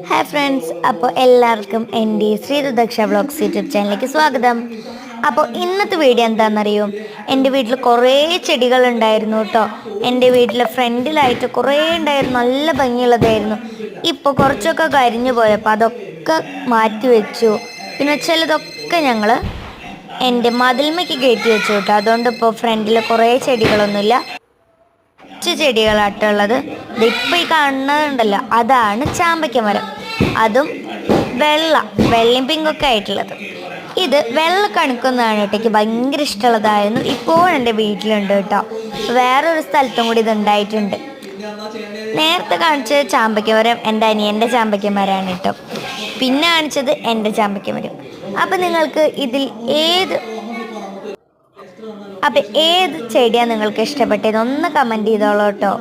Hi friends, അപ്പോൾ എല്ലാവർക്കും എൻ്റെ ശ്രീരുദക്ഷ വ്ളോഗ്സ് യൂട്യൂബ് ചാനലിലേക്ക് സ്വാഗതം. അപ്പോൾ ഇന്നത്തെ വീഡിയോ എന്താണെന്നറിയോ? എൻ്റെ വീട്ടിൽ കുറേ ചെടികളുണ്ടായിരുന്നു കേട്ടോ. എൻ്റെ വീട്ടിലെ ഫ്രണ്ടിലായിട്ട് കുറേ ഉണ്ടായിരുന്നു, നല്ല ഭംഗിയുള്ളതായിരുന്നു. ഇപ്പോൾ കുറച്ചൊക്കെ കരിഞ്ഞു പോയപ്പോൾ അതൊക്കെ മാറ്റി വെച്ചു. പിന്നെ ചിലതൊക്കെ ഞങ്ങൾ എൻ്റെ മതിൽമയ്ക്ക് കയറ്റി വെച്ചു കേട്ടോ. അതുകൊണ്ട് ഇപ്പോൾ ഫ്രണ്ടിൽ കുറേ ചെടികളൊന്നുമില്ല, കുറച്ച് ചെടികളാട്ടുള്ളത്. ഇതിപ്പോൾ ഈ കാണുന്നതുണ്ടല്ലോ, അതാണ് ചാമ്പയ്ക്ക മരം. അതും വെള്ളയും പിങ്കൊക്കെ ആയിട്ടുള്ളത്. ഇത് വെള്ള കണിക്കുന്നതാണ് കേട്ടോ. എനിക്ക് ഭയങ്കര ഇഷ്ടമുള്ളതായിരുന്നു. ഇപ്പോൾ എൻ്റെ വീട്ടിലുണ്ട് കേട്ടോ. വേറൊരു സ്ഥലത്തും കൂടി ഇത് ഉണ്ടായിട്ടുണ്ട്. നേരത്തെ കാണിച്ചത് ചാമ്പയ്ക്ക മരം എൻ്റെ അനിയൻ്റെ ചാമ്പയ്ക്ക മരമാണ് കേട്ടോ. പിന്നെ കാണിച്ചത് എൻ്റെ ചാമ്പയ്ക്ക മരം. അപ്പം നിങ്ങൾക്ക് ഇതിൽ ഏത് ചെടിയാണ് നിങ്ങൾക്ക് ഇഷ്ടപ്പെട്ടത് ഒന്ന് കമൻറ്റ് ചെയ്തോളൂ കേട്ടോ.